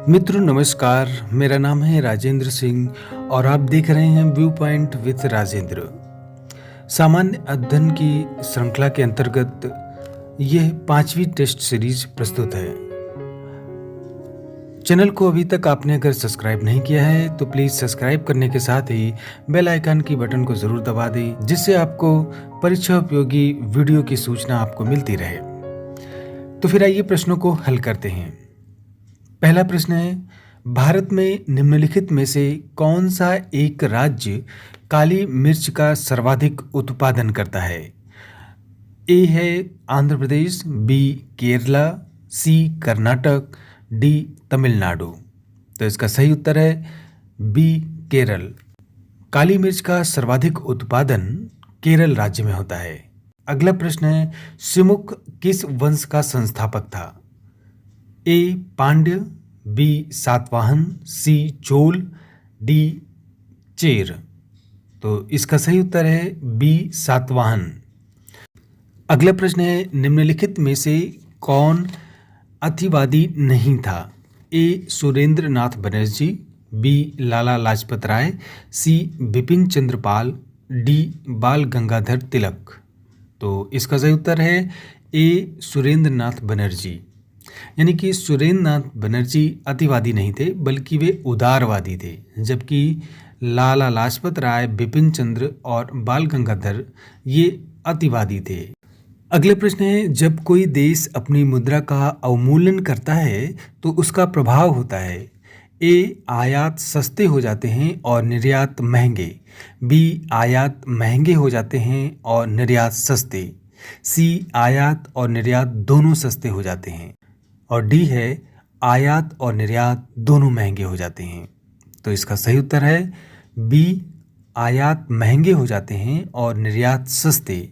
मित्रों नमस्कार, मेरा नाम है राजेंद्र सिंह और आप देख रहे हैं व्यू पॉइंट विद राजेंद्र। सामान्य अध्ययन की श्रृंखला के अंतर्गत यह 5वीं टेस्ट सीरीज प्रस्तुत है। चैनल को अभी तक आपने अगर सब्सक्राइब नहीं किया है तो प्लीज सब्सक्राइब करने के साथ ही बेल आइकन की बटन को जरूर दबा दें, जिससे आपको परीक्षा उपयोगी वीडियो की सूचना आपको मिलती रहे। तो फिर आइए प्रश्नों को हल करते हैं। पहला प्रश्न है, भारत में निम्नलिखित में से कौन सा एक राज्य काली मिर्च का सर्वाधिक उत्पादन करता है? ए है आंध्र प्रदेश, बी केरला, सी कर्नाटक, डी तमिलनाडु। तो इसका सही उत्तर है बी केरल। काली मिर्च का सर्वाधिक उत्पादन केरल राज्य में होता है। अगला प्रश्न है, सिमुक किस वंश का संस्थापक था? ए पांड्य, बी सातवाहन, सी चोल, डी चेर। तो इसका सही उत्तर है बी सातवाहन। अगला प्रश्न है, निम्नलिखित में से कौन अतिवादी नहीं था? ए सुरेंद्र नाथ बनर्जी, बी लाला लाजपत राय, सी बिपिन चंद्र पाल, डी बाल गंगाधर तिलक। तो इसका सही उत्तर है ए सुरेंद्र नाथ बनर्जी। यानी कि सुरेंद्र नाथ बनर्जी अतिवादी नहीं थे, बल्कि वे उदारवादी थे, जबकि लाला लाजपत राय, बिपिन चंद्र और बाल गंगाधर ये अतिवादी थे। अगले प्रश्न है, जब कोई देश अपनी मुद्रा का अवमूल्यन करता है तो उसका प्रभाव होता है। ए आयात सस्ते हो जाते हैं और निर्यात महंगे, बी आयात महंगे हो जाते हैं और निर्यात सस्ते, सी आयात और निर्यात दोनों सस्ते हो जाते हैं, और डी है आयात और निर्यात दोनों महंगे हो जाते हैं। तो इसका सही उत्तर है बी आयात महंगे हो जाते हैं और निर्यात सस्ते।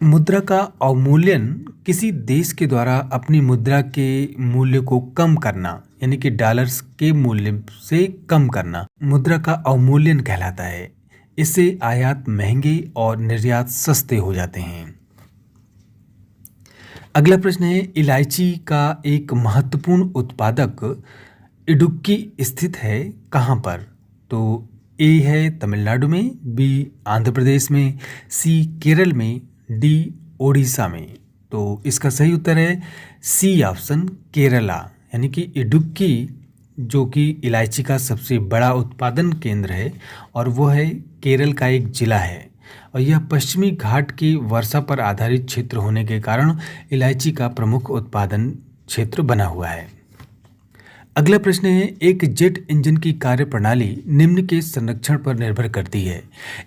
मुद्रा का अवमूल्यन किसी देश के द्वारा अपनी मुद्रा के मूल्य को कम करना, यानी कि डॉलर्स के मूल्य से कम करना, मुद्रा का अवमूल्यन कहलाता है। इससे आयात महंगे और निर्यात सस्ते हो जाते हैं। अगला प्रश्न है, इलायची का एक महत्वपूर्ण उत्पादक इडुक्की स्थित है कहाँ पर? तो ए है तमिलनाडु में, बी आंध्र प्रदेश में, सी केरल में, डी ओडिशा में। तो इसका सही उत्तर है सी ऑप्शन केरला। यानी कि इडुक्की जो कि इलायची का सबसे बड़ा उत्पादन केंद्र है और वो है केरल का एक जिला है, और यह पश्चिमी घाट की वर्षा पर आधारित क्षेत्र होने के कारण इलायची का प्रमुख उत्पादन क्षेत्र बना हुआ है। अगला प्रश्न है, एक जेट इंजन की कार्यप्रणाली निम्न के संरक्षण पर निर्भर करती है।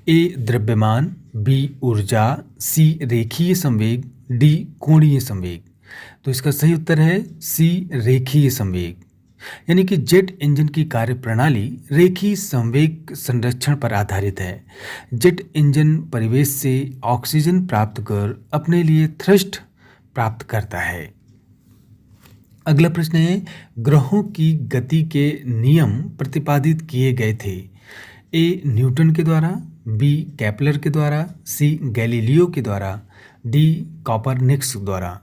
ए द्रव्यमान, बी ऊर्जा, सी रेखीय संवेग, डी कोणीय संवेग। तो इसका सही उत्तर है सी रेखीय संवेग। यानी कि जेट इंजन की कार्यप्रणाली रेखीय संवेग संरक्षण पर आधारित है। जेट इंजन परिवेश से ऑक्सीजन प्राप्त कर अपने लिए थ्रस्ट प्राप्त करता है। अगला प्रश्न है, ग्रहों की गति के नियम प्रतिपादित किए गए थे। ए न्यूटन के द्वारा, बी केपलर के द्वारा, सी गैलीलियो के द्वारा, डी कॉपरनिकस द्वारा।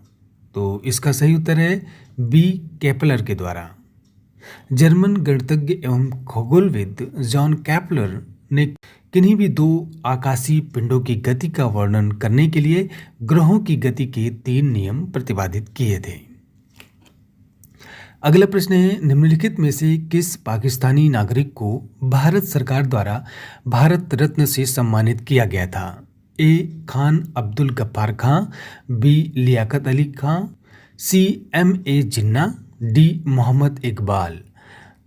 तो इसका सही उत्तर है बी केपलर के द्वारा। जर्मन गणितज्ञ एवं खगोलविद जॉन केपलर ने किन्हीं भी दो आकाशीय पिंडों की गति का वर्णन करने के लिए ग्रहों की गति के 3 नियम प्रतिपादित किए थे। अगला प्रश्न है, निम्नलिखित में से किस पाकिस्तानी नागरिक को भारत सरकार द्वारा भारत रत्न से सम्मानित किया गया था? ए खान अब्दुल गफ्फार खां, बी लियाकत अली खां, सी M.A. जिन्ना, डी मोहम्मद इकबाल।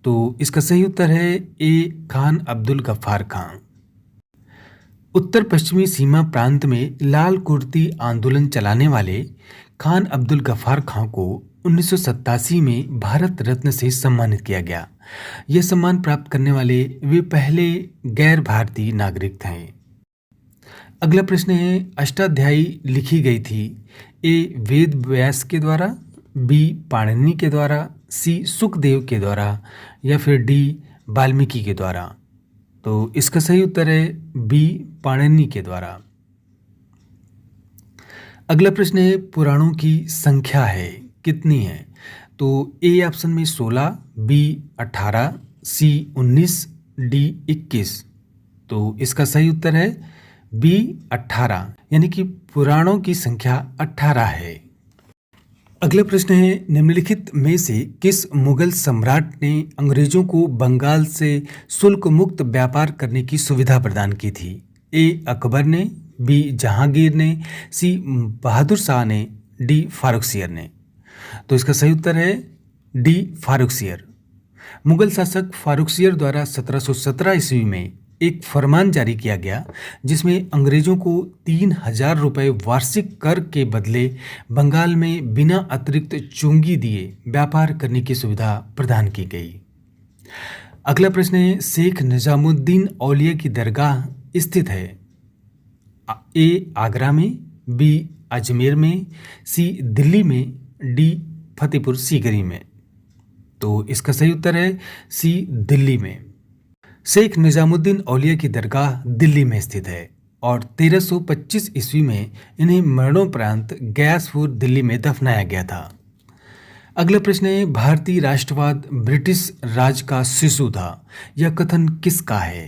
तो इसका सही उत्तर है ए खान अब्दुल गफ्फार खां। उत्तर पश्चिमी सीमा प्रांत में लाल कुर्ती आंदोलन चलाने वाले खान अब्दुल गफ्फार खां को 1987 में भारत रत्न से सम्मानित किया गया। यह सम्मान प्राप्त करने वाले वे पहले गैर भारतीय नागरिक थे। अगला प्रश्न है, अष्टाध्यायी लिखी गई थी। ए वेद व्यास के द्वारा, बी पाणिनि के द्वारा, सी सुखदेव के द्वारा, या फिर डी वाल्मीकि के द्वारा। तो इसका सही उत्तर है बी पाणिनि के द्वारा। अगला प्रश्न है, पुराणों की संख्या है कितनी है? तो ए ऑप्शन में 16, बी 18, सी 19, डी 21। तो इसका सही उत्तर है बी 18, यानी कि पुराणों की संख्या 18 है। अगला प्रश्न है, निम्नलिखित में से किस मुगल सम्राट ने अंग्रेजों को बंगाल से शुल्क मुक्त व्यापार करने की सुविधा प्रदान की थी? ए अकबर ने, बी जहांगीर ने, सी बहादुर शाह ने, डी फारुखसियर ने। तो इसका सही उत्तर है डी फारुखसियर। मुगल शासक फारुखसियर द्वारा 1717 ईस्वी में एक फरमान जारी किया गया जिसमें अंग्रेजों को 3000 रुपये वार्षिक कर के बदले बंगाल में बिना अतिरिक्त चुंगी दिए व्यापार करने की सुविधा प्रदान की गई। अगला प्रश्न है, शेख निजामुद्दीन औलिया की दरगाह स्थित है? ए आगरा में, बी अजमेर में, सी दिल्ली में, डी फतेहपुर सीकरी में। तो इसका सही उत्तर है सी दिल्ली में। शेख निजामुद्दीन औलिया की दरगाह दिल्ली में स्थित है और 1325 ईस्वी में इन्हें मरणोपरांत गयासपुर दिल्ली में दफनाया गया था। अगला प्रश्न है, भारतीय राष्ट्रवाद ब्रिटिश राज का शिशु था, यह कथन किसका है?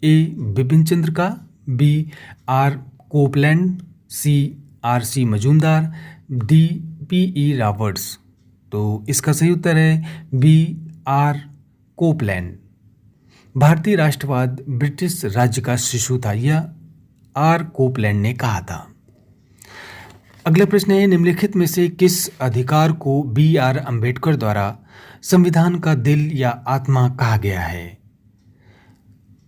ए बिपिन चंद्र का, B R Copeland, C R C Majumdar, D P E Roberts. तो इसका सही उत्तर है बी आर कोपलैंड। भारतीय राष्ट्रवाद ब्रिटिश राज्य का शिशु था, यह आर कोपलैंड ने कहा था। अगला प्रश्न है, निम्नलिखित में से किस अधिकार को बी आर अम्बेडकर द्वारा संविधान का दिल या आत्मा कहा गया है?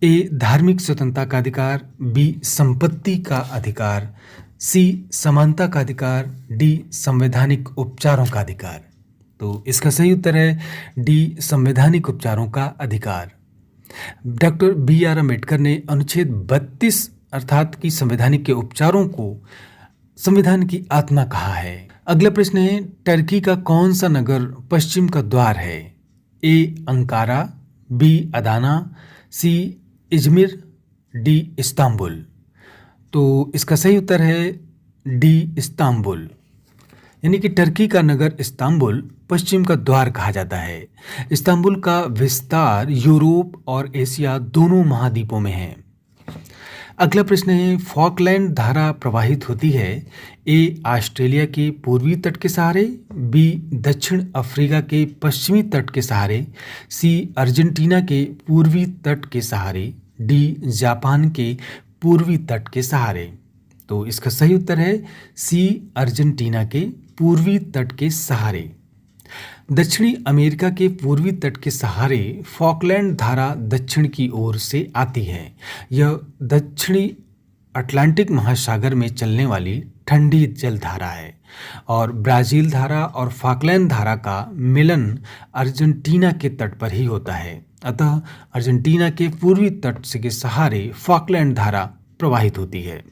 ए धार्मिक स्वतंत्रता का अधिकार, बी संपत्ति का अधिकार, सी समानता का अधिकार, डी संवैधानिक उपचारों का अधिकार। तो इसका सही उत्तर है डी संवैधानिक उपचारों का अधिकार। डॉक्टर बी आर अम्बेडकर ने अनुच्छेद 32 अर्थात कि संवैधानिक के उपचारों को संविधान की आत्मा कहा है। अगला प्रश्न है, टर्की का कौन सा नगर पश्चिम का द्वार है? ए अंकारा, बी अदाना, सी इजमिर, डी इस्तांबुल। तो इसका सही उत्तर है डी इस्तांबुल, यानी कि टर्की का नगर इस्तांबुल पश्चिम का द्वार कहा जाता है। इस्तांबुल का विस्तार यूरोप और एशिया दोनों महाद्वीपों में है। अगला प्रश्न है, फॉकलैंड धारा प्रवाहित होती है? ए ऑस्ट्रेलिया के पूर्वी तट के सहारे, बी दक्षिण अफ्रीका के पश्चिमी तट के सहारे, सी अर्जेंटीना के पूर्वी तट के सहारे, डी जापान के पूर्वी तट के सहारे। तो इसका सही उत्तर है सी अर्जेंटीना के पूर्वी तट के सहारे। दक्षिणी अमेरिका के पूर्वी तट के सहारे फॉकलैंड धारा दक्षिण की ओर से आती है। यह दक्षिणी अटलांटिक महासागर में चलने वाली ठंडी जल धारा है और ब्राज़ील धारा और फॉकलैंड धारा का मिलन अर्जेंटीना के तट पर ही होता है। अतः अर्जेंटीना के पूर्वी तट के सहारे फॉकलैंड धारा प्रवाहित होती है।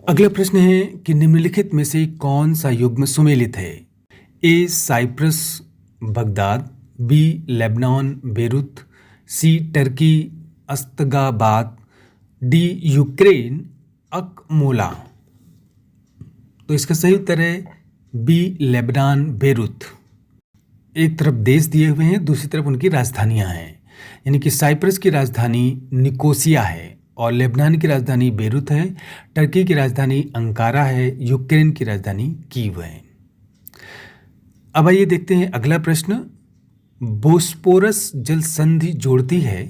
अगला प्रश्न है कि निम्नलिखित में से कौन सा युग्म सुमेलित है? A Cyprus Baghdad, B Lebanon Beirut, C Turkey Ashgabat, D Ukraine Akmola. तो इसका सही उत्तर है बी लेबनान बेरूत। एक तरफ देश दिए हुए हैं, दूसरी तरफ उनकी राजधानियां हैं, यानी कि साइप्रस की राजधानी निकोसिया है और लेबनान की राजधानी बेरूत है, टर्की की राजधानी अंकारा है, यूक्रेन की राजधानी कीव है। अब आइए देखते हैं अगला प्रश्न, बोस्पोरस जल संधि जोड़ती है?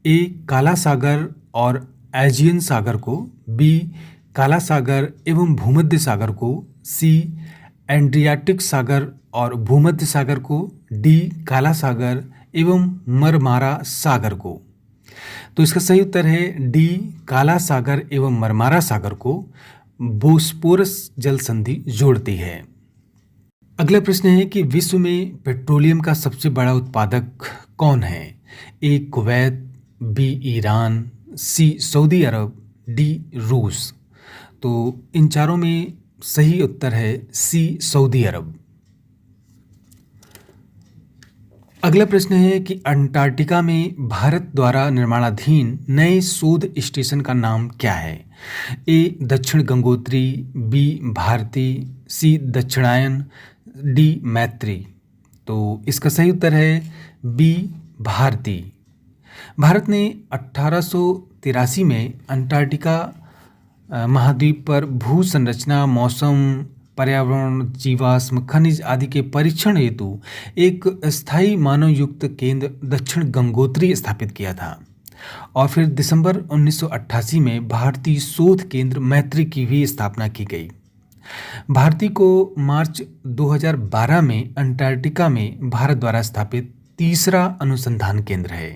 ए काला सागर और एजियन सागर को, बी काला सागर एवं भूमध्य सागर को, सी एड्रियाटिक सागर और भूमध्य सागर को, डी काला सागर एवं मरमारा सागर को। तो इसका सही उत्तर है डी काला सागर एवं मरमारा सागर को बोस्पोरस जल संधि जोड़ती है। अगला प्रश्न है कि विश्व में पेट्रोलियम का सबसे बड़ा उत्पादक कौन है? A Kuwait, B Iran, C Saudi Arabia, D Russia. तो इन चारों में सही उत्तर है सी सऊदी अरब। अगला प्रश्न है कि अंटार्कटिका में भारत द्वारा निर्माणाधीन नए शोध स्टेशन का नाम क्या है? ए दक्षिण गंगोत्री, बी भारती, सी दक्षिणायन, डी मैत्री। तो इसका सही उत्तर है बी भारती। भारत ने 1883 में अंटार्कटिका महाद्वीप पर भू संरचना, मौसम, पर्यावरण, जीवाश्म, खनिज आदि के परीक्षण हेतु एक स्थायी मानव युक्त केंद्र दक्षिण गंगोत्री स्थापित किया था। और फिर दिसंबर 1988 में भारतीय शोध केंद्र मैत्री की भी स्थापना की गई। भारती को मार्च 2012 में अंटार्कटिका में भारत द्वारा स्थापित तीसरा अनुसंधान केंद्र है।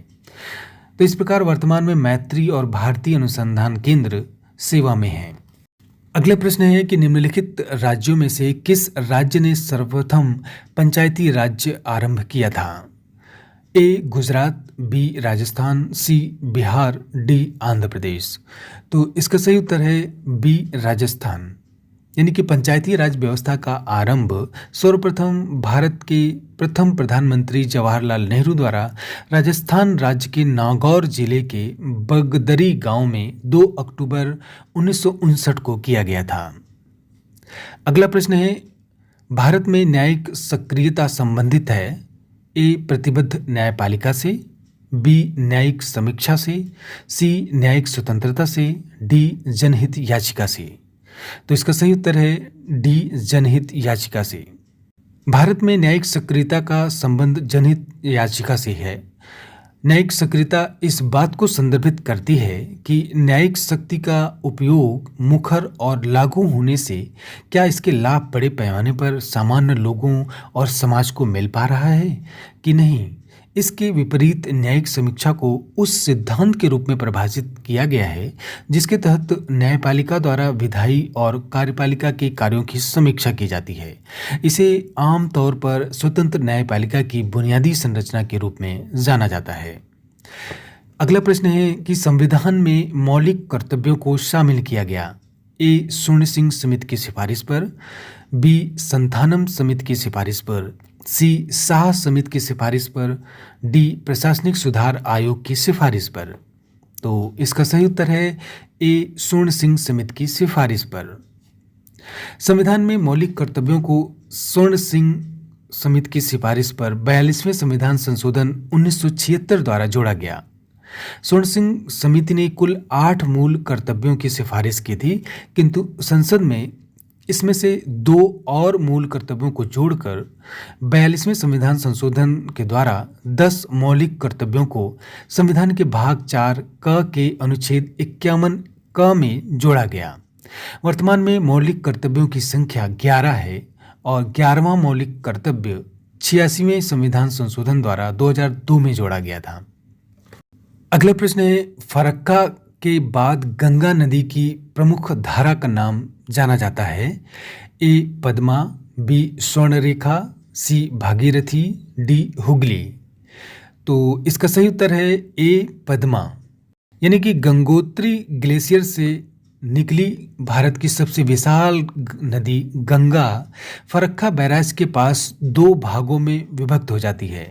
तो इस प्रकार वर्तमान में मैत्री और भारतीय अनुसंधान केंद्र सेवा में है। अगला प्रश्न है कि निम्नलिखित राज्यों में से किस राज्य ने सर्वप्रथम पंचायती राज्य आरंभ किया था? ए गुजरात, बी राजस्थान, सी बिहार, डी आंध्र प्रदेश। तो इसका सही उत्तर है बी राजस्थान। यानी कि पंचायती राज व्यवस्था का आरंभ सर्वप्रथम भारत के प्रथम प्रधानमंत्री जवाहरलाल नेहरू द्वारा राजस्थान राज्य के नागौर जिले के बगदरी गांव में 2 अक्टूबर 1959 को किया गया था। अगला प्रश्न है, भारत में न्यायिक सक्रियता संबंधित है ए प्रतिबद्ध न्यायपालिका से, बी न्यायिक समीक्षा से, सी न्यायिक स्वतंत्रता से, डी जनहित याचिका से। तो इसका सही उत्तर है डी जनहित याचिका से। भारत में न्यायिक सक्रियता का संबंध जनहित याचिका से है। न्यायिक सक्रियता इस बात को संदर्भित करती है कि न्यायिक शक्ति का उपयोग मुखर और लागू होने से क्या इसके लाभ बड़े पैमाने पर सामान्य लोगों और समाज को मिल पा रहा है कि नहीं। इसके विपरीत न्यायिक समीक्षा को उस सिद्धांत के रूप में परिभाषित किया गया है जिसके तहत न्यायपालिका द्वारा विधायी और कार्यपालिका के कार्यों की समीक्षा की जाती है। इसे आमतौर पर स्वतंत्र न्यायपालिका की बुनियादी संरचना के रूप में जाना जाता है। अगला प्रश्न है कि संविधान में मौलिक कर्तव्यों को शामिल किया गया ए स्वर्ण सिंह समिति की सिफारिश पर, बी संथानम समिति की सिफारिश पर, सी शाह समिति की सिफारिश पर, डी प्रशासनिक सुधार आयोग की सिफारिश पर। तो इसका सही उत्तर है ए स्वर्ण सिंह समिति की सिफारिश पर। संविधान में मौलिक कर्तव्यों को स्वर्ण सिंह समिति की सिफारिश पर 42वें संविधान संशोधन 1976 द्वारा जोड़ा गया। स्वर्ण सिंह समिति ने कुल 8 मूल कर्तव्यों की सिफारिश की थी, किंतु संसद में इसमें से 2 और मूल कर्तव्यों को जोड़कर 42वें संविधान संशोधन के द्वारा 10 मौलिक कर्तव्यों को संविधान के भाग 4 क के अनुच्छेद 51 क में जोड़ा गया। वर्तमान में मौलिक कर्तव्यों की संख्या 11 है और 11वां मौलिक कर्तव्य 86वें संविधान संशोधन द्वारा 2002 में जोड़ा गया था। अगला प्रश्न है, फरक्का के बाद गंगा नदी की प्रमुख धारा का नाम जाना जाता है ए पद्मा, बी स्वर्णरेखा, सी भागीरथी, डी हुगली। तो इसका सही उत्तर है ए पद्मा। यानी कि गंगोत्री ग्लेशियर से निकली भारत की सबसे विशाल नदी गंगा फरक्का बैराज के पास 2 भागों में विभक्त हो जाती है।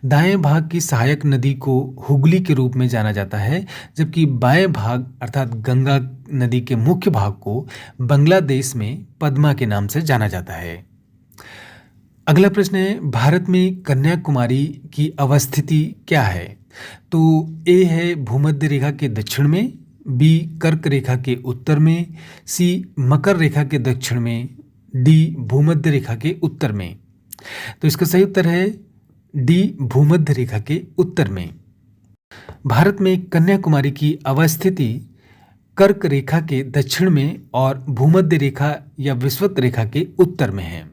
दाएं भाग की सहायक नदी को हुगली के रूप में जाना जाता है, जबकि बाएं भाग अर्थात गंगा नदी के मुख्य भाग को बांग्लादेश में पद्मा के नाम से जाना जाता है। अगला प्रश्न है, भारत में कन्याकुमारी की अवस्थिति क्या है? तो ए है भूमध्य रेखा के दक्षिण में, बी कर्क रेखा के उत्तर में, सी मकर रेखा के दक्षिण में, डी भूमध्य रेखा के उत्तर में। तो इसका सही उत्तर है डी भूमध्य रेखा के उत्तर में। भारत में कन्याकुमारी की अवस्थिति कर्क रेखा के दक्षिण में और भूमध्य रेखा या विषुवत रेखा के उत्तर में है।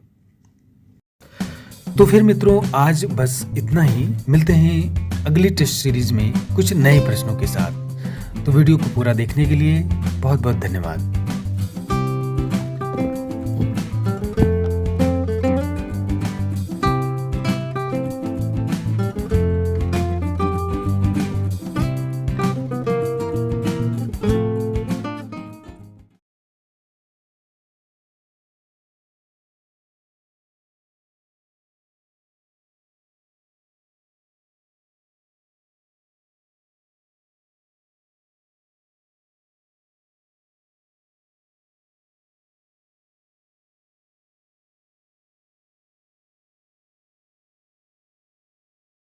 तो फिर मित्रों, आज बस इतना ही। मिलते हैं अगली टेस्ट सीरीज में कुछ नए प्रश्नों के साथ। तो वीडियो को पूरा देखने के लिए बहुत बहुत धन्यवाद।